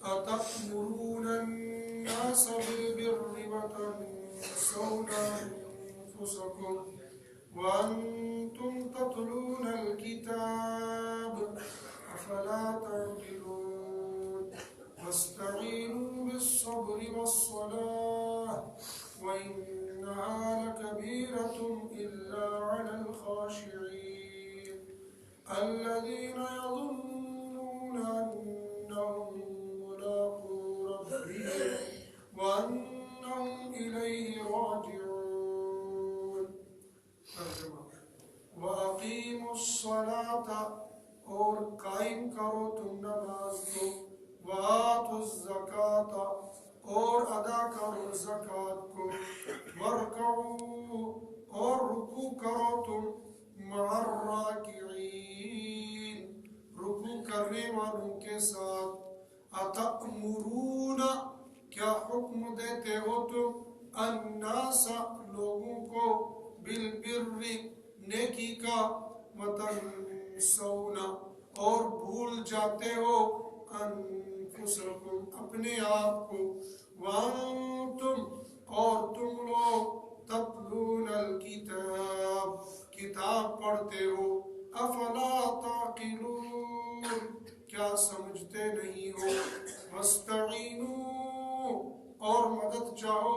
أتأمرون الناس بالبر وتنسون أنفسكم وأنتم تتلون الكتاب أفلا تعقلون واستعينوا بالصبر والصلاة وإنها لكبيرة إلا على الخاشعين الذين يظنون أنهم ملاقو ربهم وأنهم إليه راجعون. وَأَقِيمُوا الصَّلَاةَ اور قائم کرو تم نماز کو، وَآتُوا الزَّكَاةَ اور ادا کرو زکوٰۃ کو، وَارْكَعُوا اور رکوع کرو تم مع الراکعین رکوع کرنے والوں کے ساتھ. أَتَأْمُرُونَ کیا حکم دیتے ہو تم الناس لوگوں کو بالبر نیکی کا وتنسون اور بھول جاتے ہو انفسکم اپنے آپ کو وانتم اور تم لوگ تتلون الکتاب کتاب پڑھتے ہو افلا تعقلون کیا سمجھتے نہیں ہو. واستعینوا اور مدد چاہو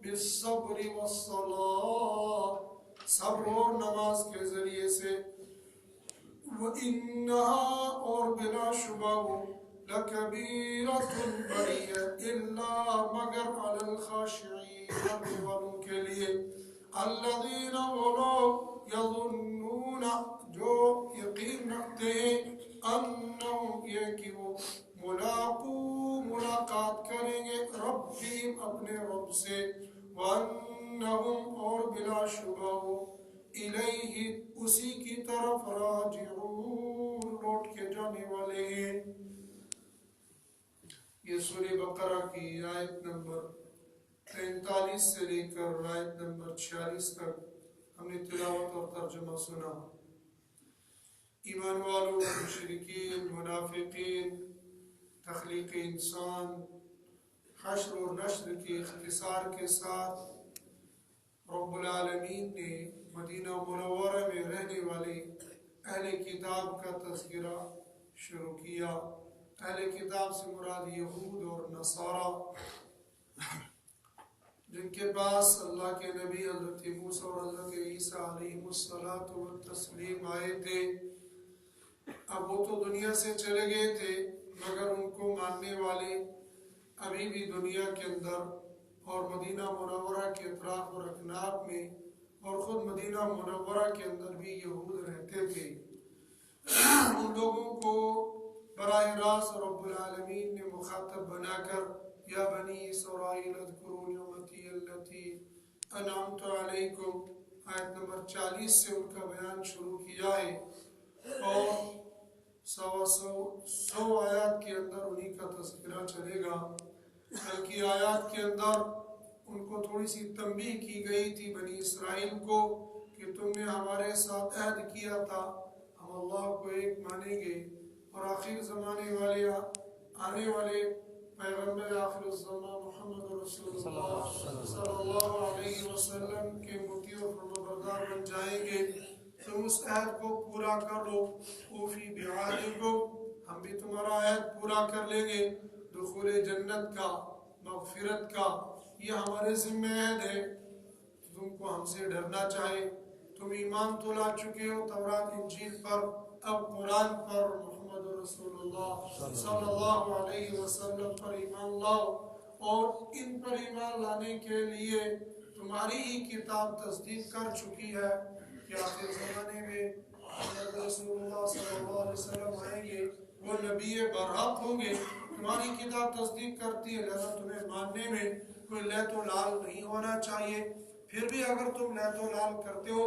بالصبر والصلاة صبر اور نماز کے ذریعے سے. وَإِنَّهَا اور بلا شبہ وہ لَكَبِيرَةٌ بڑی ہے إِلَّا مگر عَلَى الْخَاشِعِينَ کرنے والوں کے لیے الَّذِينَ وہ لوگ يَظُنُّونَ جو یقین رکھتے ہیں أَنَّهُمْ یہ کہ وہ ملاقات کریں گے ربهم اپنے رب سے وَأَنَّهُمْ اور بلا شبہ وہ الیہ اسی کی طرف راجعون لوٹ کے جانے والے ہیں. یہ سورہ بقرہ کی آیت نمبر 43 سے لے کر آیت نمبر 46 تک ہم نے تلاوت اور ترجمہ سنا. ایمان والوں، مشرکین، منافقین، تخلیق انسان، حشر اور نشر کے اختصار کے ساتھ رب العالمین نے مدینہ منورہ میں رہنے والے اہل کتاب کا تذکرہ شروع کیا. اہل کتاب سے مراد یہود اور نصارہ جن کے پاس اللہ کے نبی حضرت موسیٰ اور حضرت عیسیٰ علیہ السلام آئے تھے. اب وہ تو دنیا سے چلے گئے تھے مگر ان کو ماننے والے ابھی بھی دنیا کے اندر اور مدینہ منورہ کے اطراف اور اکناف میں اور خود مدینہ منورہ کے اندر بھی یہود رہتے تھے. ان لوگوں کو براہ راست رب العالمین نے مخاطب بنا کر یا بنی اسرائیل اذکروا نعمتی التی انعمت علیکم آیت نمبر 40 سے ان کا بیان شروع کیا ہے اور سو آیات کے اندر انہی کا تذکرہ چلے گا. کل کی آیات کے اندر ان کو تھوڑی سی تنبیہ کی گئی تھی بنی اسرائیل کو کہ تم نے ہمارے ساتھ عہد کیا تھا ہم اللہ کو ایک مانیں گے اور آخر زمانے والے آنے والے پیغمبر آخر الزمان محمد رسول اللہ صلی اللہ علیہ وسلم کے مطیع و فرمانبردار بن جائیں گے. تم اس عہد کو پورا کر لو. اوفی بعہدکم ہم بھی تمہارا عہد پورا کر لیں گے. دخول جنت کا، مغفرت کا یہ ہمارے ذمہ عہد ہے. تم کو ہم سے ڈرنا چاہے. تم ایمان تو لا چکے ہو تورات انجیل پر، اب قرآن پر محمد رسول اللہ صلی اللہ علیہ وسلم پر ایمان لاؤ اور ان پر ایمان لانے کے لیے تمہاری ہی کتاب تصدیق کر چکی ہے کہ آخر زمانے میں محمد رسول اللہ صلی اللہ علیہ وسلم آئیں گے، وہ نبی برحق ہوں گے. تمہاری کتاب تصدیق کرتی ہے لہذا تمہیں ماننے میں کوئی لیت و لال نہیں ہونا چاہیے. پھر بھی اگر تم لیت و لال کرتے ہو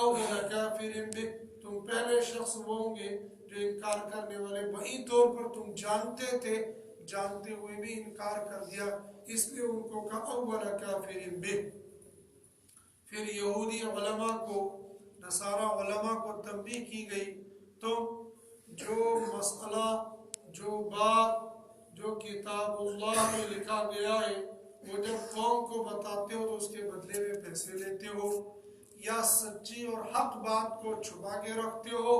اول کافر بہ تم پہلے شخص وہ ہوں گے جو انکار کرنے والے. وہی طور پر تم جانتے تھے، جانتے ہوئے بھی انکار کر دیا، اس لیے ان کو کہا اول کافر بہ. پھر یہودی علماء کو، نصارہ علماء کو تنبیہ کی گئی. تو جو مسئلہ، جو بات، جو किताब अल्लाह में लिखा गया है वो जब कौम को बताते हो तो उसके बदले में पैसे लेते हो, या सच्ची और हक बात को छुपा के रखते हो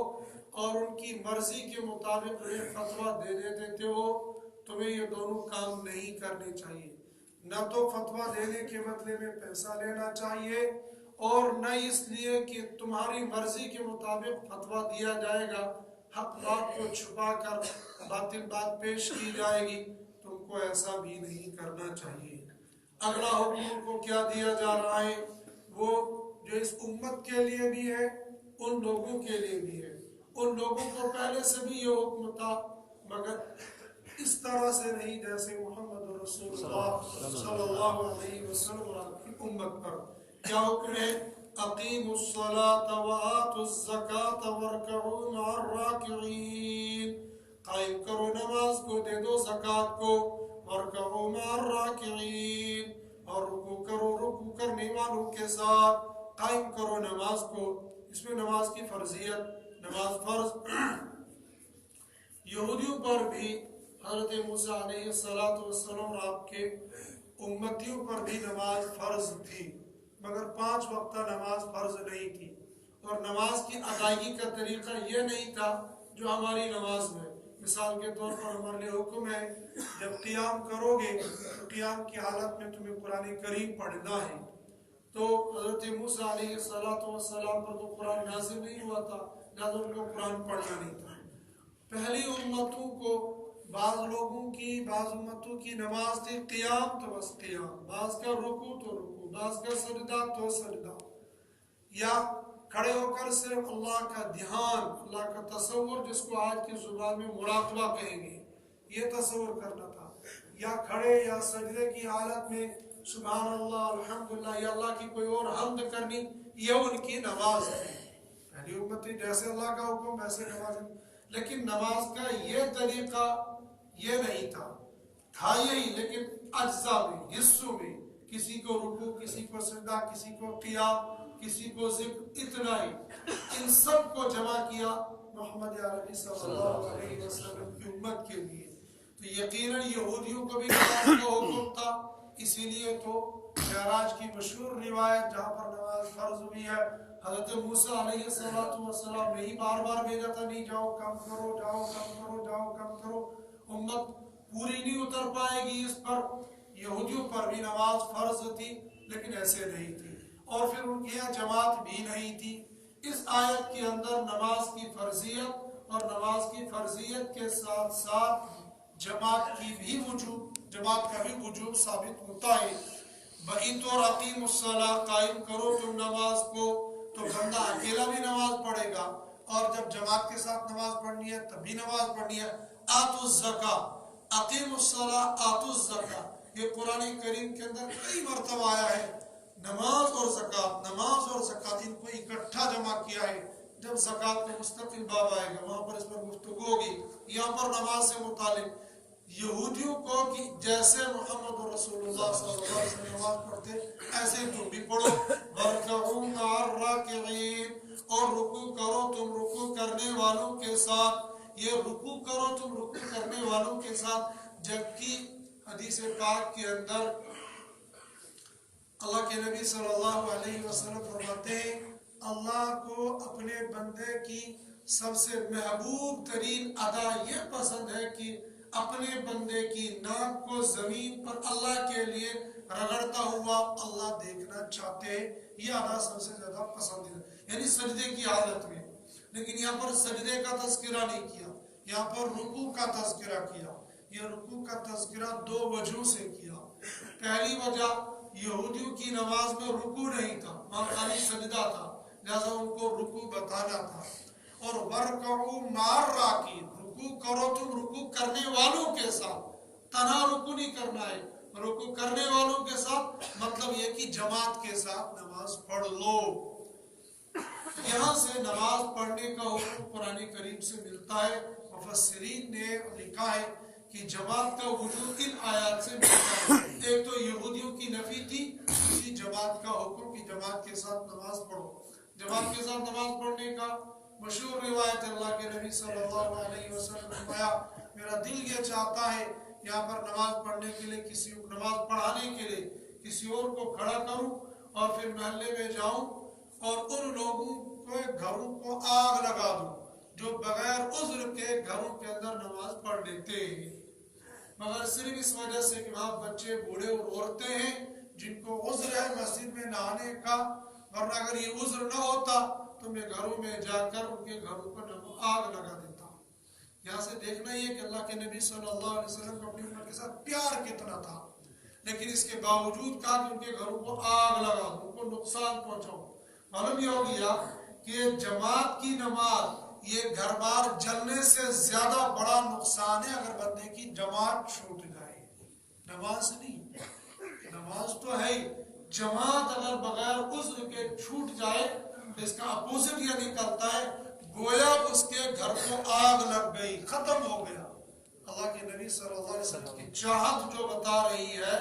और उनकी मर्जी के मुताबिक उन्हें फतवा दे देते हो, तुम्हें ये दोनों काम नहीं करने चाहिए। न तो फतवा देने के बदले में पैसा लेना चाहिए और न इसलिए कि तुम्हारी मर्जी के मुताबिक फतवा दिया जाएगा, हक बात को छुपा कर बातिल बात पेश की जाएगी, तुमको ऐसा भी नहीं करना चाहिए। अगला हुक्म को क्या दिया जा रहा है, वो जो इस उम्मत के लिए भी है उन लोगों के लिए भी है। उन लोगों को पहले से भी ये हुक्म था, मगर इस तरह से नहीं जैसे मोहम्मद रसूलुल्लाह सल्लल्लाहु अलैहि वसल्लम की उम्मत पर। क्या हुक्म है? अकीमुस्सलात व आतुज़्ज़कात वरकऊ मअर्राकिईन, कायम करो नमाज को, दे दो ज़कात को, वरकऊ मअर्राकिईन, और रुकू करो रुकू करने वालों के साथ, कायम करो नमाज को। इसमें नमाज की फर्जियत, नमाज फर्ज। यहूदियों पर भी हज़रत मूसा अलैहिस्सलातु वस्सलाम और आपके उम्मतियों पर भी नमाज फर्ज थी, मगर 5 वक्त नमाज फर्ज नहीं थी। और नमाज की अदायगी का तरीका ये नहीं था जो हमारी नमाज में। मिसाल के तौर पर हमारे लिए हुक्म है, जब क़ियाम करोगे तो क़ियाम की हालत में तुम्हें कुरान करीम पढ़ना है। तो हज़रत मूसा अलैहिस्सलातु वस्सलाम पर तो कुरान नाज़िल नहीं हुआ था, लिहाजा उनको कुरान पढ़ना नहीं था। पहली उम्मतों को बाज़ लोगों की, बाज़ उम्मतों की नमाज थी क़ियाम तो बस क़ियाम, बाज़ का रुकू तो रुकू, बाज़ का सजदा तो सजदा, या खड़े होकर सिर्फ अल्लाह का ध्यान, अल्लाह का तसव्वुर, जिसको आज की जुबान में मुराक़बा कहेंगे, ये तसव्वुर करना था। या खड़े या सजदे की हालत में सुभान अल्लाह अल्हम्दुलिल्लाह या अल्लाह की कोई और हम्द करनी, ये उनकी नमाज है। पहली उम्मत थी जैसे अल्लाह का हुक्म वैसे नमाज। लेकिन नमाज का ये तरीका ये नहीं था, था यही, लेकिन अज्जा में, हिस्सों में, किसी को रुकू, किसी को सजदा, किसी को क़ियाम, किसी को ज़िक्र, इतना ही। इन सब को जमा किया मोहम्मद अरबी सल्लल्लाहु अलैहि वसल्लम की उम्मत के लिए। तो यकीनन यहूदियों को भी नमाज का हुक्म था, इसीलिए तो मेराज की मशहूर रिवायत जहाँ पर नमाज फर्ज हुई है, हज़रत मूसा अलैहिस्सलातु वस्सलाम ने ही बार बार भेजा था, नहीं जाओ कम करो, जाओ कम करो, जाओ कम करो, उम्मत पूरी नहीं उतर पाएगी इस पर। यहूदियों पर भी नमाज फर्ज थी, लेकिन ऐसे नहीं थी, और फिर उनके यहाँ जमात भी नहीं थी। इस आयत के अंदर नमाज की फर्जियत और नमाज की फर्जियत के साथ साथ जमात की भी वजूब, जमात का भी वजूब साबित होता है। वही तो अकीमुस्सलाह, कायम करो तुम नमाज को, तो बंदा अकेला भी नमाज पढ़ेगा, और जब जमात के साथ नमाज पढ़नी है तब भी नमाज पढ़नी है। आतुज़्ज़का, अकीमुस्सलाह आतुज़्ज़का, ये कुरान करीम के अंदर कई मरतबा आया है। नमाज और ज़कात, नमाज और ज़कात, इनको इकट्ठा जमा किया है। जब ज़कात का मुस्तकिल बाब आएगा वहाँ पर इस पर गुफ्तगू होगी। यहाँ पर नमाज से मुतालिक यहूदियों को कि जैसे मोहम्मद रसूलुल्लाह सल्लल्लाहु अलैहि वसल्लम नमाज पढ़ते ऐसे तुम भी पढ़ो। वरकऊ मअर्राकिईन, और रुकू करो तुम रुकू करने वालों के साथ, ये रुकू करो तुम रुकू करने वालों के साथ। जबकि हदीस पाक के अंदर अल्लाह के नबी सल्लल्लाहु अलैहि वसल्लम फरमाते हैं, अल्लाह को अपने बंदे की सबसे महबूब तरीन अदा ये पसंद है कि अपने बंदे की नाक को जमीन पर अल्लाह के लिए रगड़ता हुआ अल्लाह देखना चाहते हैं। ये अदा सबसे ज्यादा पसंदीदा, यानी सजदे की हालत में। लेकिन यहाँ पर सजदे का तज़किरा नहीं किया, यहाँ पर रुकू का तज़किरा किया। ये रुकू का तज़किरा 2 वजहों से किया। पहली वजह, यहूदियों की नमाज में रुकू नहीं था, वहाँ खाली सजदा था, लिहाजा उनको रुकू बताना था। और वरकऊ मअर्राकिईन, रुकू करो तुम रुकू करने वालों के साथ, तन्हा रुकू नहीं करना है, रुकू करने वालों के साथ, मतलब ये कि जमात के साथ नमाज पढ़ लो। यहाँ से नमाज पढ़ने का हुक्म कुरान करीम से मिलता है। मुफस्सिरीन ने लिखा है कि जमात का वजूद इन आयात से मिलता है। एक तो यहूदियों की नफी थी, दूसरी जमात का हुक्म कि जमात के साथ नमाज पढ़ो। जमात के साथ नमाज पढ़ने का मशहूर रिवायत, अल्लाह के नबी सल्लल्लाहु अलैहि वसल्लम ने फरमाया, मेरा दिल ये चाहता है یہاں پر نماز پڑھنے کے لیے نماز پڑھانے کے لیے کسی اور کو کھڑا کروں اور پھر محلے میں جاؤں اور ان لوگوں کو گھروں کو آگ لگا دوں جو بغیر عذر کے گھروں کے اندر نماز پڑھ لیتے ہیں، مگر صرف اس وجہ سے کہ وہاں بچے بوڑھے اور عورتیں ہیں جن کو عذر ہے مسجد میں نہانے کا، ورنہ اگر یہ عذر نہ ہوتا تو میں گھروں میں جا کر ان کے گھروں پر آگ لگا دیتا۔ یہاں سے دیکھنا یہ کہ اللہ کے نبی صلی اللہ علیہ وسلم کو اپنی امت کے ساتھ پیار کتنا تھا، لیکن اس کے باوجود کہا کہ ان کے گھروں کو آگ لگا دو، ان کو نقصان پہنچاؤ۔ معلوم یہ ہو گیا کہ جماعت کی نماز یہ گھر بار جلنے سے زیادہ بڑا نقصان ہے اگر بندے کی جماعت چھوٹ جائے، نماز نہیں، نماز تو ہے، جماعت اگر بغیر عذر کے چھوٹ جائے تو اس کا اپوزٹ یہ نکلتا ہے گویا اس کے گھر کو آگ لگ گئی، ختم ہو گیا۔ اللہ کے نبی صلی اللہ علیہ وسلم کی چاہت جو بتا رہی ہے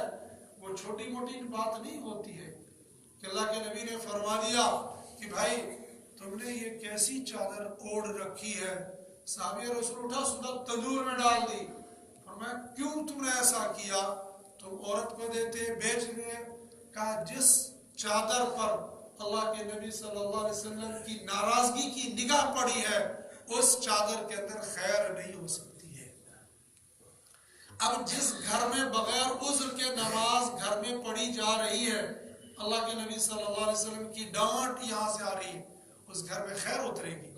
وہ چھوٹی موٹی بات نہیں ہوتی ہے کہ اللہ کے نبی نے فرما دیا کہ بھائی تم نے یہ کیسی چادر اوڑھ رکھی ہے، صحابی رسول اٹھا سیدھا تندور میں ڈال دی، فرمایا کیوں تم نے ایسا کیا؟ تم عورت کو دیتے بیچ دے؟ کہا جس چادر پر اللہ کے نبی صلی اللہ علیہ وسلم کی ناراضگی کی نگاہ پڑی ہے اس چادر کے اندر خیر نہیں ہو سکتی ہے۔ اب جس گھر میں بغیر عذر کے نماز گھر میں پڑھی جا رہی ہے، اللہ کے نبی صلی اللہ علیہ وسلم کی ڈانٹ یہاں سے آ رہی ہے، اس گھر میں خیر اترے گی،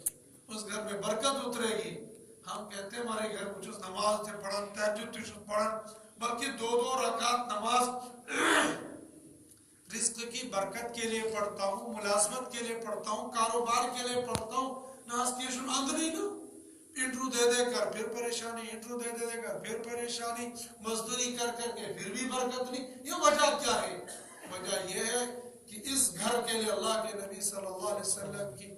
اس گھر میں برکت اترے گی۔ ہم کہتے ہیں ہمارے گھر کچھ نماز سے پڑھن، تہجد پڑھن، بلکہ 2 رکعت نماز رزق کی برکت کے لیے پڑھتا ہوں، ملازمت کے لیے پڑھتا ہوں، کاروبار کے لیے پڑھتا ہوں، ناسٹیشن اندر ہی نا انٹرو دے کر پھر پریشانی، انٹرو دے کر پھر پریشانی، مزدوری کر کے پھر بھی برکت نہیں۔ یہ وجہ کیا ہے؟ وجہ یہ ہے کہ اس گھر کے لیے اللہ کے نبی صلی اللہ علیہ وسلم کی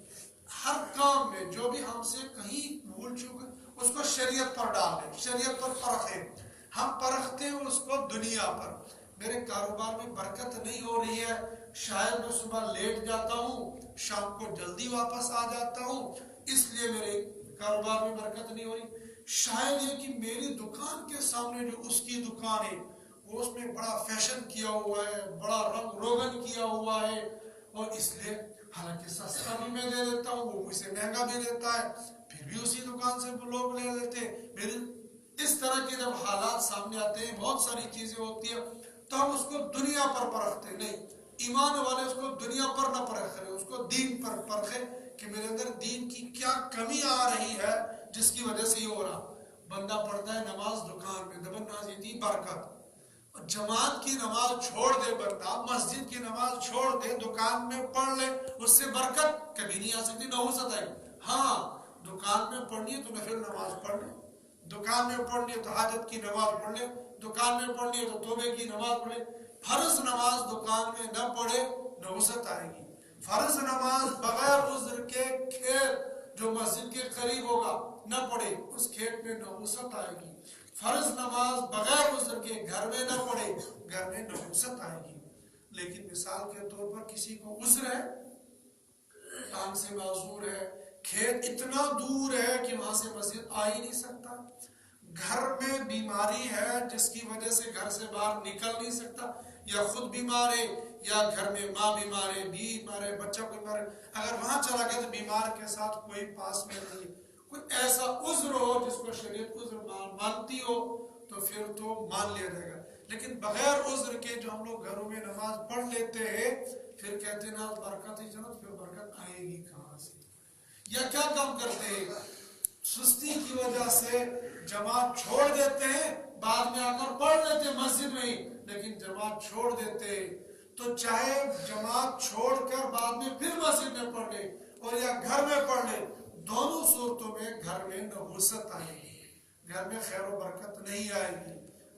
ہر کام میں جو بھی ہم سے کہیں بھول چکے اس کو شریعت پر ڈال دیں، شریعت پر پرکھیں۔ ہم پرکھتے ہیں اس کو دنیا پر، میرے کاروبار میں برکت نہیں ہو رہی ہے، شاید میں صبح لیٹ جاتا ہوں، شام کو جلدی واپس آ جاتا ہوں، اس لیے میرے کاروبار میں برکت نہیں ہو رہی۔ شاید یہ کہ میری دکان کے سامنے جو اس کی دکان ہے وہ اس میں بڑا فیشن کیا ہوا ہے، بڑا رنگ روغن کیا ہوا ہے، اور اس لیے حالانکہ سستا بھی میں دے دیتا ہوں، وہ مجھ سے مہنگا بھی دیتا ہے، پھر بھی اسی دکان سے لوگ لے لیتے میری۔ اس طرح کے جب حالات سامنے آتے ہیں، بہت ساری چیزیں ہوتی ہیں، تو ہم اس کو دنیا پر پرکھتے نہیں۔ ایمان والے اس کو دنیا پر نہ پرکھیں، اس کو دین پر پرکھیں کہ میرے اندر دین کی کیا کمی آ رہی ہے جس کی وجہ سے یہ ہو رہا۔ بندہ پڑھتا ہے نماز دکان میں، دبن نازیتی برکت، جماعت کی نماز چھوڑ دے بندہ، مسجد کی نماز چھوڑ دے، دکان میں پڑھ لے، اس سے برکت کبھی نہیں آ سکتی، نحوست آئی۔ ہاں دکان میں پڑھنی ہے تو نفل نماز پڑھ لے، دکان میں پڑھنی ہے تو حاجت کی نماز پڑھ لے، دکان میں پڑھنی ہے تو توبے کی نماز پڑھ لے۔ فرض نماز دکان میں نہ پڑھے نحوست آئے گی۔ فرض نماز بغیر عذر کے کھیت جو مسجد کے قریب ہوگا نہ پڑھے، اس کھیت میں نحوست آئے گی۔ فرض نماز بغیر عذر کے گھر میں نہ پڑھے، گھر میں نحوست آئے گی۔ لیکن مثال کے طور پر کسی کو عذر ہے، کام سے معذور ہے، کھیت اتنا دور ہے کہ وہاں سے مسجد آ ہی نہیں سکتا، گھر میں بیماری ہے جس کی وجہ سے گھر سے باہر نکل نہیں سکتا، یا خود بیمار ہے یا گھر میں ماں بیمار ہے، بیوی بیمار ہے، بچہ کوئی بیمار ہے، اگر وہاں چلا گیا تو بیمار کے ساتھ کوئی پاس میں نہیں، کوئی ایسا عذر ہو جس کو شریعت عذر مانتی ہو تو پھر تو مان لیا جائے گا۔ لیکن بغیر عذر کے جو ہم لوگ گھروں میں نماز پڑھ لیتے ہیں، پھر کہتے ہیں نا برکت ہی جنت، پھر برکت آئے گی کہاں سے؟ یا کیا کام کرتے ہیں؟ سستی کی وجہ سے جماعت چھوڑ دیتے ہیں، بعد میں آ کر پڑھ لیتے ہیں مسجد میں ہی، لیکن جماعت چھوڑ دیتے ہیں تو چاہے جماعت چھوڑ کر بعد میں پھر مسجد میں پڑھ لے اور یا گھر میں پڑھ لے، دونوں صورتوں میں گھر میں نحوست آئے گی، گھر میں خیر و برکت نہیں آئے گی۔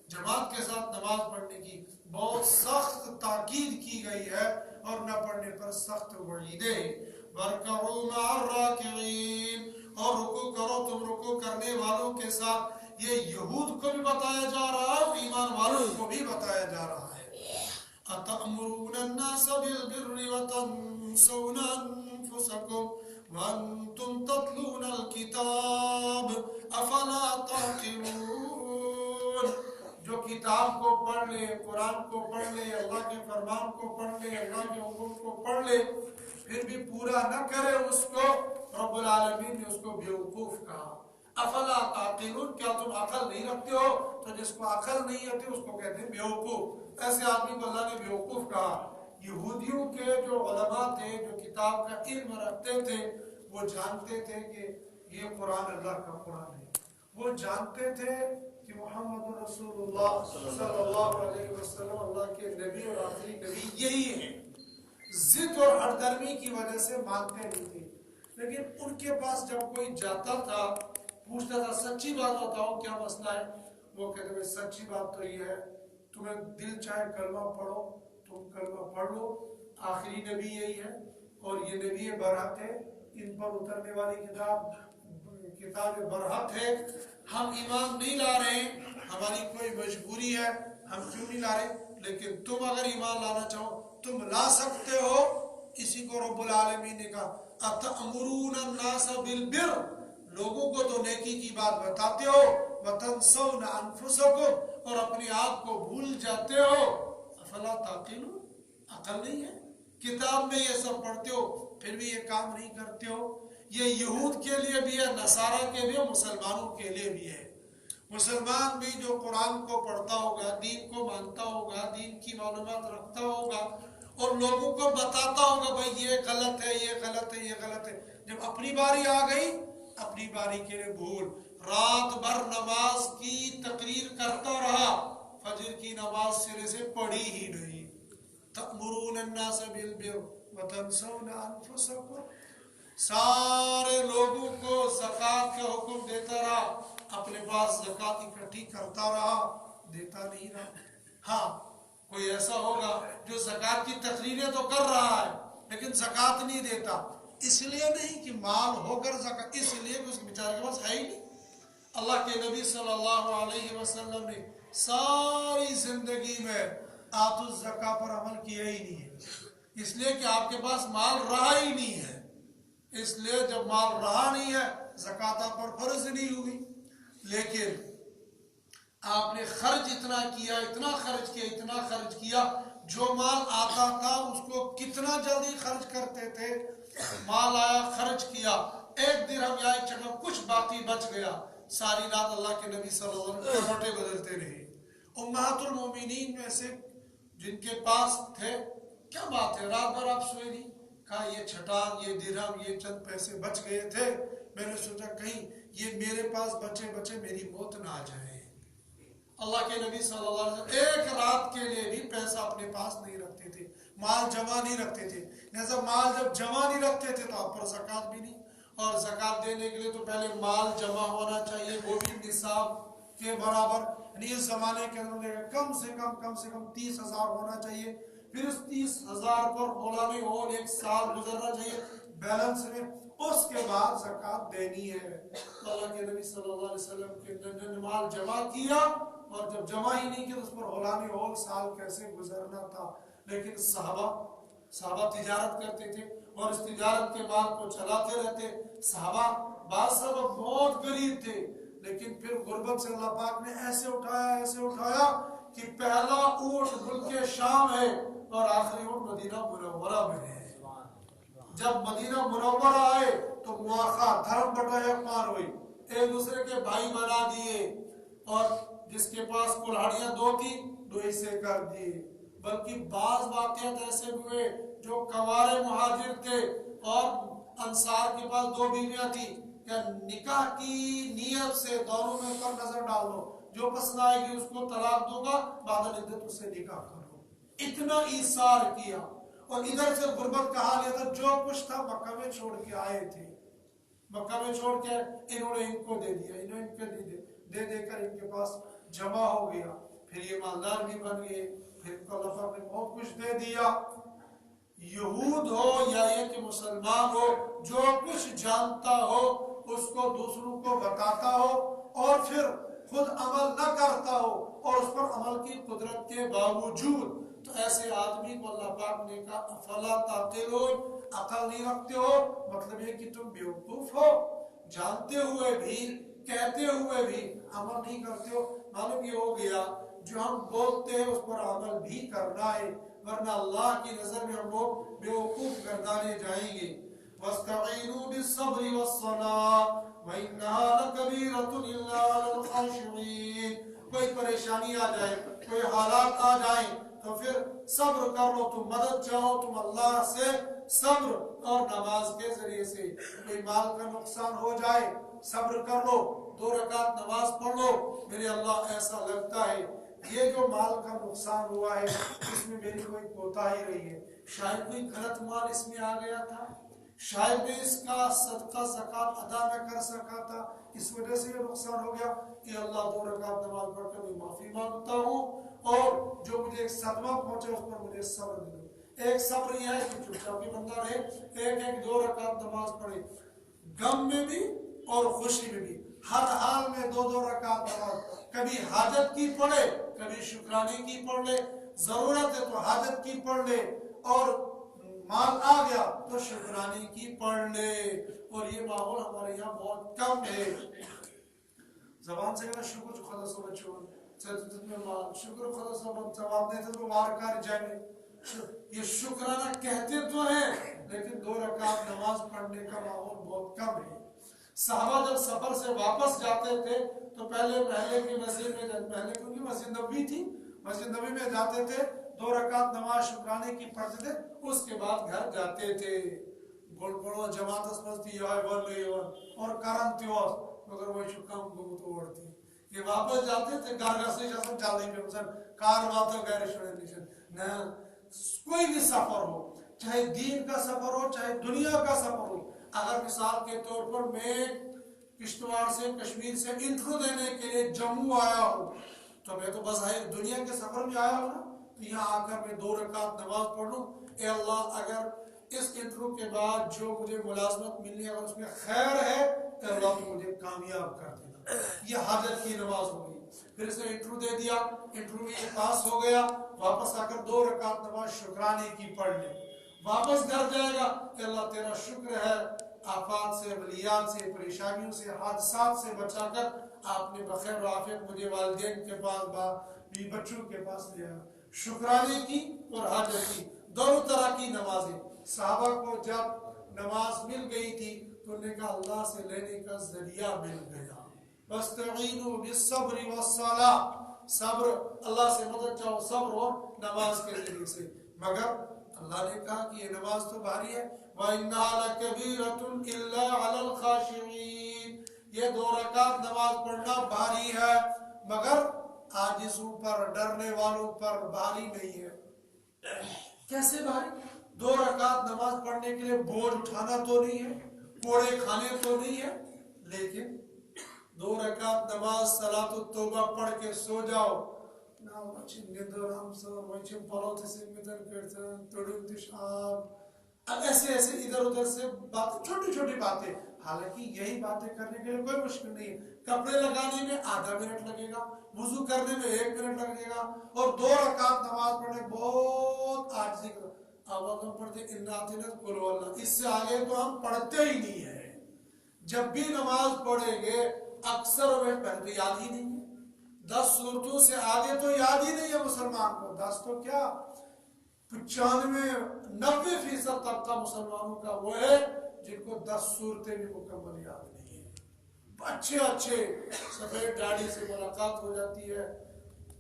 جماعت کے ساتھ نماز پڑھنے کی بہت سخت تاکید کی گئی ہے اور نہ پڑھنے پر سخت وعیدیں۔ وَارْكَعُوا مَعَ الرَّاكِعِينَ، اور رکوع کرو تم رکوع کرنے والوں کے ساتھ۔ یہ یہود کو بھی بتایا جا رہا ہے، ایمان والوں کو بھی بتایا جا رہا ہے۔ أَتَأْمُرُونَ النَّاسَ بِالْبِرِّ وَتَنْسَوْنَ أَنفُسَكُمْ وَأَنْتُمْ تَتْلُونَ الْكِتَابَ أَفَلَا تَعْقِلُونَ۔ किताब को पढ़ ले, कुरान को पढ़ ले, अल्लाह के फरमान को पढ़ ले, अल्लाह के हुक्म को पढ़ ले, फिर भी पूरा न करे उसको, रब्बुल आलमीन ने उसको बेवकूफ कहा। अफला ताक़िलून, क्या तुम अकल नहीं रखते हो? तो जिसको अकल नहीं आती उसको कहते हैं बेवकूफ। ऐसे आदमी को अल्लाह ने बेवकूफ कहा। यहूदियों के जो उलमा थे, जो किताब का इल्म रखते थे, वो जानते थे कि ये कुरान अल्लाह का कुरान है। वो जानते थे कि मोहम्मद रसूलुल्लाह सल्लल्लाहु अलैहि वसल्लम अल्लाह के नबी और आखिरी नबी यही है। जिद और हरदर्मी की वजह से मानते नहीं थे। लेकिन उनके पास जब कोई जाता था, पूछता था सच्ची बात बताओ क्या मसला है, वो कहते भाई सच्ची बात तो ये है, तुम्हें दिल चाहे कलमा पढ़ो, तुम कलमा पढ़ लो, आखिरी नबी यही है और ये नबी बरहक है, इन पर उतरने वाली किताब बरहक है। हम ईमान नहीं ला रहे, हमारी कोई मजबूरी है, हम क्यों नहीं ला रहे, लेकिन तुम अगर ईमान लाना चाहो तुम ला सकते हो। इसी को रब्बुल आलमीन ने कहा अतअमुरून अन्नास बिल बिर, लोगों को तो नेकी की बात बताते हो, वतनसौना अनफुसकुम, और अपने आप को भूल जाते हो। अफला ताक़िलून, अकल नहीं है? किताब में ये सब पढ़ते हो फिर भी ये काम नहीं करते हो। ये यहूद के लिए भी है, नसारा के भी है, मुसलमानों के लिए भी है। मुसलमान भी जो कुरान को पढ़ता होगा, दीन को मानता होगा, दीन की मालूमात रखता होगा और लोगों को बताता होगा भाई ये गलत है, ये गलत है, ये गलत है। जब अपनी बारी आ गई, अपनी बारी के लिए भूल, रात भर नमाज की तकरीर करता रहा, फजर की नमाज सिरे से पढ़ी ही नहीं। तअमुरून अन्नास बिल बिर वतनसौना अनफुसकुम, सारे लोगों को ज़कात का हुक्म देता रहा, अपने पास ज़कात इकट्ठी करता रहा, देता नहीं रहा। हाँ, कोई ऐसा होगा जो ज़कात की तकरीरें तो कर रहा है लेकिन ज़कात नहीं देता, इसलिए नहीं कि माल होकर ज़कात, इसलिए कि उसके बेचारे के पास है ही नहीं। अल्लाह के नबी सल्लल्लाहु अलैहि वसल्लम ने सारी जिंदगी में आतुज़ ज़का पर अमल किया ही नहीं है, इसलिए कि आपके पास माल रहा ही नहीं है। इसलिए जब माल रहा नहीं है, ज़कात आप पर फर्ज नहीं हुई। लेकिन आपने खर्च इतना किया, इतना खर्च किया, इतना खर्च किया, जो माल आता था उसको कितना जल्दी खर्च करते थे। माल आया, खर्च किया, एक दिरहम या एक चकम कुछ बाकी बच गया, सारी रात अल्लाह के नबी सल्लल्लाहु अलैहि वसल्लम नोटे बदलते रहे। उम्महातुल मोमिनीन में से जिनके पास थे, क्या बात है रात भर आप सोए नहीं, कहा ये छटान, ये दिरहम, ये चंद पैसे बच गए थे, मैंने सोचा कहीं ये मेरे पास बचे बचे मेरी मौत ना आ जाए। अल्लाह के नबी सल्लल्लाहु अलैहि वसल्लम एक रात के लिए भी पैसा अपने पास नहीं रखते थे, माल जमा नहीं रखते थे। जैसा माल जब जमा नहीं रखते थे तो आप पर ज़कात भी नहीं, और ज़कात देने के लिए तो पहले माल जमा होना चाहिए, वो भी निसाब के बराबर। इस जमाने के अंदर कम से कम 30,000 होना चाहिए, फिर उस 30,000 पर मौलानी और एक साल गुजरना चाहिए बैलेंस में, उसके बाद ज़कात देनी है। तो अल्लाह के नबी सल्लल्लाहु अलैहि वसल्लम के माल जमा किया, और जब जमा ही नहीं किया तो उस पर औलानी और साल कैसे गुजरना था। लेकिन सहाबा तिजारत करते थे और इस तिजारत के माल को चलाते रहते। सहाबा बाद सब बहुत गरीब थे, लेकिन फिर गुर्बत से अल्लाह पाक ने ऐसे उठाया कि पहला ऊँट मुल्क शाम है और आखिरी ऊँट मदीना मुनव्वरा में है। जब मदीना मुनव्वरा आए तो मुआखा, धर्म बटाया पार हुई, एक दूसरे के भाई बना दिए, और जिसके पास कुल्हाड़ियां दो थी, दो हिस्से कर दिए। बल्कि बाज वाक़यात ऐसे हुए जो कवारे मुहाजिर थे और अंसार के पास दो बीवियां थी, क्या निकाह की नियत से दोनों में पर नजर डाल दो, जो पसंद आएगी उसको तलाक दूंगा, बाद इद्दत उससे निकाह कर लो। इतना ईसार किया, और इधर से गुर्बत का हाल था, जो कुछ था मक्का में छोड़ के आए थे, मक्का में छोड़ के इन्होंने इनको दे दिया, इन्होंने इनको दे देकर इनके पास जमा हो गया। फिर ये मालदार भी बन गए, फिर अल्लाह पाक ने बहुत कुछ दे दिया। यहूद हो या ये कि मुसलमान हो, जो कुछ जानता हो उसको दूसरों को बताता हो और फिर खुद अमल न करता हो, और उस पर अमल की कुदरत के बावजूद, तो ऐसे आदमी को अल्लाह पाक ने कहा अफला ताक़िलून, अकल नहीं रखते हो, मतलब ये कि तुम बेवकूफ हो, जानते हुए भी کہتے ہوئے بھی عمل نہیں کرتے ہو، معلوم یہ ہو گیا جو ہم بولتے ہیں اس پر عمل بھی کرنا ہے، ورنہ اللہ کی نظر میں ہم لوگ بیوقوف گردانے جائیں گے۔ وَاسْتَعِينُوا بِالصَّبْرِ وَالصَّلَاةِ وَإِنَّهَا لَكَبِيرَةٌ إِلَّا عَلَى الْخَاشِعِينَ۔ کوئی پریشانی آ جائے، کوئی حالات آ جائیں تو پھر صبر کر لو، تم مدد چاہو تم اللہ سے صبر اور نماز کے ذریعے سے۔ کوئی مال کا نقصان ہو جائے صبر کر لو، 2 رکعت نماز پڑھ لو، میرے اللہ ایسا لگتا ہے یہ جو مال کا نقصان ہوا ہے اس میں میری کوئی کوتاہی رہی ہے، شاید کوئی غلط مال اس میں آ گیا تھا، شاید میں اس کا صدقہ زکوٰۃ ادا نہ کر سکا تھا، اس وجہ سے یہ نقصان ہو گیا، کہ اللہ 2 رکعت نماز پڑھ کر میں معافی مانگتا ہوں، اور جو مجھے ایک صدمہ پہنچے اس پر مجھے صبر دے دو۔ ایک صبر یہ ہے کہ چپ چاپی بندہ رہے، ایک 2 رکعت نماز پڑھے، غم میں بھی اور خوشی میں بھی، ہر حال میں 2 رکعت نماز، کبھی حاجت کی پڑھے کبھی شکرانے کی پڑھ لے، ضرورت ہے تو حاجت کی پڑھ لے، اور مال آ گیا تو شکرانے کی پڑھ لے۔ اور یہ ماحول ہمارے یہاں بہت کم ہے، زبان سے کہنا شکر خدا صبح چھوڑ شکر خدا صبح جواب دیتے تو وار کر جائیں، یہ شکرانہ کہتے تو ہیں لیکن 2 رکعت نماز پڑھنے کا ماحول بہت کم ہے۔ صحابہ جب سفر سے واپس جاتے تھے تو پہلے محلے کی مسجد میں، پہلے کیونکہ مسجد نبوی تھی، مسجد نبوی میں جاتے تھے، 2 رکعت نماز شکرانے کی پڑھتے تھے، اس کے بعد گھر جاتے تھے، گول پڑھو جماعت اسمستی اور کرن تیوس مگر وہ شکام کو توڑتی یہ واپس جاتے تھے گھر سے جیسا چالیں پہ مثلا کار بات ہو غیر شڑے نشن نہ، کوئی بھی سفر ہو، چاہے دین کا سفر ہو چاہے دنیا کا سفر ہو، اگر مثال کے طور پر میں کشتواڑ سے کشمیر سے انٹرو دینے کے لیے جموں آیا ہوں تو میں تو بظاہر دنیا کے سفر میں آیا ہوں نا، تو یہاں آ کر میں 2 رکعت نماز پڑھ لوں، اے اللہ اگر اس انٹرو کے بعد جو مجھے ملازمت ملنی ہے اگر اس میں خیر ہے اے اللہ تو مجھے کامیاب کر دینا، یہ حاجت کی نماز ہوگی۔ پھر اس نے انٹرو دے دیا، انٹرو میں یہ پاس ہو گیا، واپس آ کر 2 رکعت نماز شکرانے کی پڑھ لے، واپس گھر جائے گا کہ اللہ تیرا شکر ہے آفات سے، بلیات سے، پریشانیوں سے، حادثات سے بچا کر آپ نے بخیر و عافیت مجھے والدین کے پاس بچوں کے پاس لیا۔ شکرانے کی اور حاجت کی دونوں طرح کی نمازیں۔ صحابہ کو جب نماز مل گئی تھی تو انہوں نے کہا اللہ سے لینے کا ذریعہ مل گیا، وَاسْتَعِينُوا بِالصَّبْرِ وَالصَّلَاةِ، صبر اللہ سے مدد چاہو صبر اور نماز کے ذریعے سے، مگر اللہ نے کہا کہ یہ نماز تو بھاری ہے، وَإِنَّهَا لَكَبِيرَةٌ إِلَّا عَلَى الْخَاشِعِينَ، یہ 2 رکعت نماز پڑھنا بھاری ہے مگر عاجزوں پر، ڈرنے والوں پر بھاری نہیں ہے۔ کیسے بھاری؟ 2 رکعت نماز پڑھنے کے لیے بوجھ اٹھانا تو نہیں ہے، کوڑے کھانے تو نہیں ہے، لیکن 2 رکعت نماز صلاۃ التوبہ پڑھ کے سو جاؤ نا، اب ایسے ایسے ادھر ادھر سے باتیں، چھوٹی چھوٹی باتیں، حالانکہ یہی باتیں کرنے کے لیے کوئی مشکل نہیں ہے، کپڑے لگانے میں آدھا منٹ لگے گا، وضو کرنے میں 1 منٹ لگے گا، اور 2 رکعت نماز پڑھنے بہت عاجزی کا، اب ہم پڑھتے قل واللہ، اس سے آگے تو ہم پڑھتے ہی نہیں ہیں۔ جب بھی نماز پڑھیں گے اکثر میں پہلے تو یاد ہی نہیں ہے، 10 صورتوں سے آگے تو یاد ہی نہیں ہے مسلمان کو، 10 تو کیا 95-90% طبقہ مسلمانوں کا وہ ہے جن کو 10 صورتیں بھی مکمل یاد نہیں ہے، اچھے اچھے سفید داڑھی سے ملاقات ہو جاتی ہے،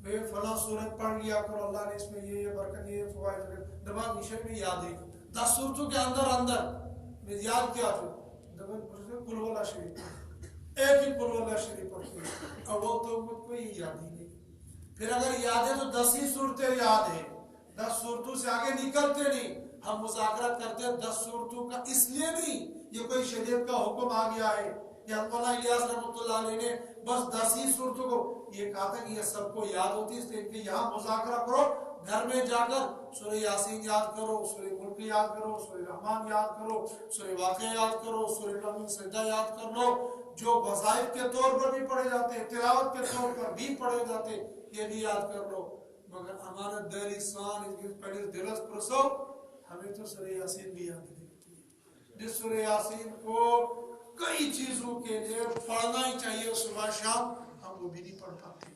میں فلاں صورت پڑھ لیا کرو اللہ نے اس میں یہ برکت یہ فوائد، نماز عشاء میں یاد ہی 10 صورتوں کے اندر میں یاد کیا تھا قل واللہ شریف، ایک ہی قل واللہ شریف پڑھتے ہیں، اور وہ تو امت کو یہ یاد ہی نہیں، پھر اگر یاد ہے تو 10 ہی صورتیں یاد ہیں، 10 صورتوں سے آگے نکلتے نہیں، ہم مذاکرات کرتے ہیں 10 صورتوں کا اس لیے نہیں یہ کوئی شریعت کا حکم آ گیا ہے، یا مولانا الیاس رحمۃ اللہ علیہ نے بس 10 ہی صورتوں کو یہ کہا تھا کہ یہ سب کو یاد ہوتی، اس لیے کہ یہاں مذاکرہ کرو، گھر میں جا کر سورہ یاسین یاد کرو، سورہ ملک یاد کرو، سورہ رحمان یاد کرو، سورہ واقعہ یاد کرو، سورہ رحمان سجدہ یاد کر لو، جو وظائف کے طور پر بھی پڑھے جاتے ہیں، تلاوت کے طور پر بھی پڑھے جاتے، یہ بھی یاد کر لو، مگر ہمارا دل انسان پہلے دلس پرسو، ہمیں تو سورہ یاسین بھی یاد نہیں ہوتی ہے، جس سورہ یاسین کو कई चीजों के लिए पढ़ना ही चाहिए सुबह शाम, हम वो भी नहीं पढ़ पाते।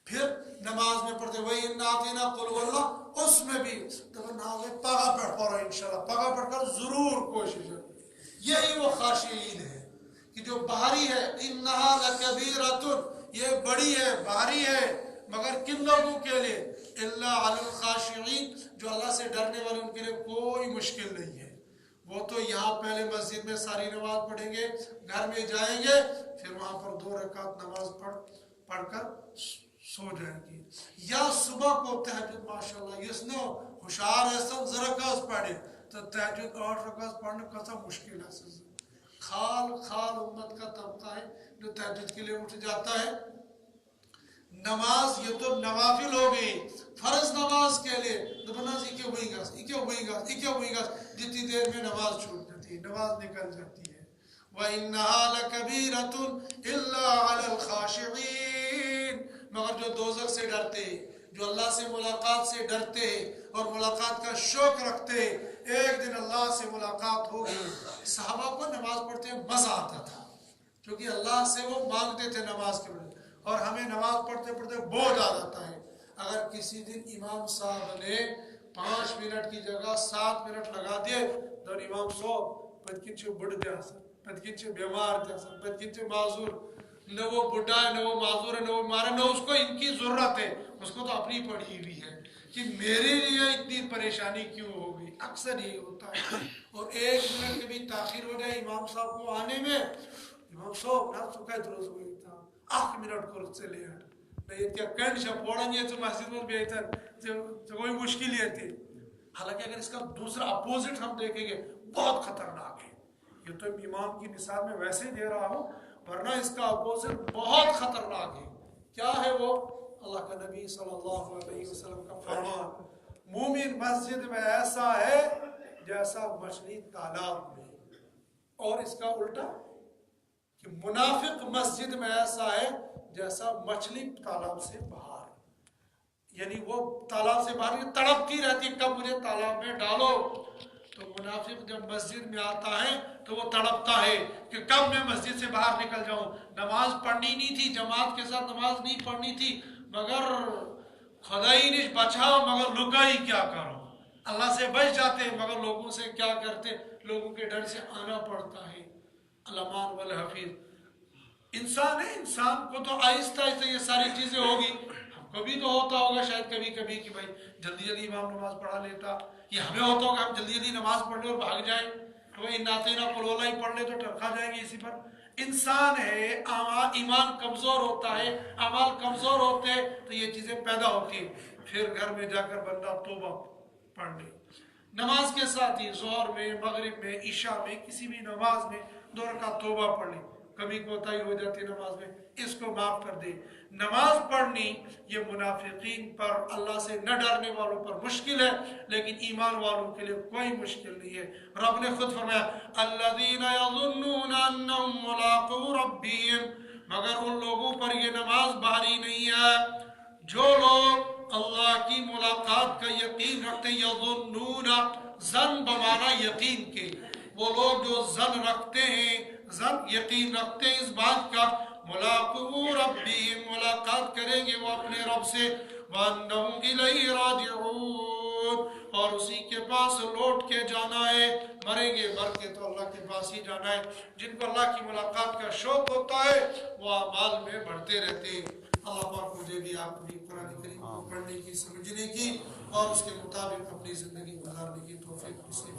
फिर नमाज में पढ़ते वही नातीना कुल वल्लाह, उसमें भी तो नाज पगा पढ़ इंशाल्लाह, पगा पढ़कर जरूर कोशिश है। यही वो खाशी ईद है कि जो बाहरी है, इन्नहा लकबीरतुन, ये बड़ी है, भारी है, मगर किन लोगों के लिए? इल्ला अलल खाशिईन, जो अल्लाह से डरने वाले, उनके लिए कोई मुश्किल नहीं है। वो तो यहाँ पहले मस्जिद में सारी नमाज पढ़ेंगे, घर में जाएंगे, फिर वहां पर 2 रकात नमाज पढ़कर सो जाएंगे। या सुबह को तहज्जुद, माशाल्लाह इसने होशियार है सब जरा पढ़े तो तहज्जुद 8 रकात पढ़ने कैसा मुश्किल है। खाल उम्मत का तबका है जो तहज्जुद के लिए उठ जाता है। नमाज ये तो नवाफिल हो गई, फर्ज नमाज के लिए तो बनास जितनी देर में नमाज छूट जाती है, नमाज निकल जाती है। व इन्नहा लकबीरतुन इल्ला अलल खाशिईन, मगर जो दोज़ख से डरते हैं, जो अल्लाह से मुलाकात से डरते हैं और मुलाकात का शौक रखते हैं, एक दिन अल्लाह से मुलाकात होगी। सहाबा को नमाज पढ़ते मजा आता था, क्योंकि अल्लाह से वो मांगते थे नमाज के वक्त, और हमें नमाज पढ़ते पढ़ते बोझ आ जाता है। अगर किसी दिन इमाम साहब ने 5 मिनट की जगह 7 मिनट लगा दिए तो इमाम साहब पतकिंचे बुढ़ गया, पतकिंचे बीमार थे, पतकिंचे माजूर, न वो बुढ़ा है, न वो माजूर है, न वो मारा, न उसको इनकी जरूरत है, उसको तो अपनी पड़ी हुई है कि मेरे लिए इतनी परेशानी क्यों हो गई। अक्सर ये होता है। और 1 मिनट के भी ताखिर हो जाए इमाम साहब को आने में, इमाम साहब ना सुखा दुरुस्त हुई था 8 मिनट को से ले नहीं क्या कंड शपोड़न ये तो मस्जिद में बेहतर तो कोई मुश्किल ही थी। हालांकि अगर इसका दूसरा अपोजिट हम देखेंगे बहुत खतरनाक है। ये तो इमाम की मिसाल में वैसे दे रहा हूँ, वरना इसका अपोजिट बहुत खतरनाक है। क्या है वो? अल्लाह का नबी सल्लल्लाहु अलैहि वसल्लम का फरमान, मोमिन मस्जिद में ऐसा है जैसा मछली तालाब में, और इसका उल्टा कि मुनाफिक मस्जिद में ऐसा है जैसा मछली तालाब से बाहर। यानी वो तालाब से बाहर तड़पती रहती है, कब मुझे तालाब में डालो। तो मुनाफिक जब मस्जिद में आता है तो वो तड़पता है कि कब मैं मस्जिद से बाहर निकल जाऊं। नमाज पढ़नी नहीं थी, जमात के साथ नमाज नहीं पढ़नी थी, मगर खुदाई ने बचाओ, मगर लुकाई क्या करो। अल्लाह से बच जाते मगर लोगों से क्या करते, लोगों के डर से आना पड़ता है। अल्लामान वल हफीज इंसान है, इंसान को तो आहिस्ता आहिस्ता ये सारी चीजें होगी। हमको भी तो होता होगा शायद कभी कभी कि भाई जल्दी जल्दी इमाम नमाज पढ़ा लेता, ये हमें होता होगा हम जल्दी जल्दी नमाज पढ़ ले और भाग जाए, तो इन नातेना कुलौला ही पढ़ ले तो टरखा जाएगी इसी पर। इंसान है, ईमान कमजोर होता है, अमाल कमजोर होते हैं, तो ये चीजें पैदा होती है। फिर घर में जाकर बंदा तौबा पढ़ ले, नमाज के साथ ही जोहर में, मगरिब में, इशा में, किसी भी नमाज में 2 रकात तौबा पढ़ ले। कभी कोताही हो जाती है नमाज में, इसको माफ कर दे। नमाज पढ़नी ये मुनाफिकीन पर, अल्लाह से न डरने वालों पर मुश्किल है, लेकिन ईमान वालों के लिए कोई मुश्किल नहीं है। रब ने खुद फरमाया अल्लज़ीना यज़ुन्नूना अन्नहुम मुलाक़ू रब्बिहिम, मगर उन लोगों पर ये नमाज भारी नहीं है जो लोग अल्लाह की मुलाकात का यकीन रखते। यज़ुन्नूना, ज़न बमाना यकीन के, वो लोग जो ज़न रखते हैं, ज़न यकीन रखते हैं इस बात का, मुलाक़ू रब्बिहिम, मुलाकात करेंगे वो अपने रब से, वअन्नहुम इलैहि राजिऊन, और उसी के पास लौट के जाना है। मरेंगे मर के तो अल्लाह के पास ही जाना है। जिनको अल्लाह की मुलाकात का शौक होता है वो अमाल में बढ़ते रहते हैं। अल्लाह पाक मुझे भी आपको भी कुरान करीम को पढ़ने की, समझने की और उसके मुताबिक अपनी ज़िंदगी गुजारने की तौफीक नसीब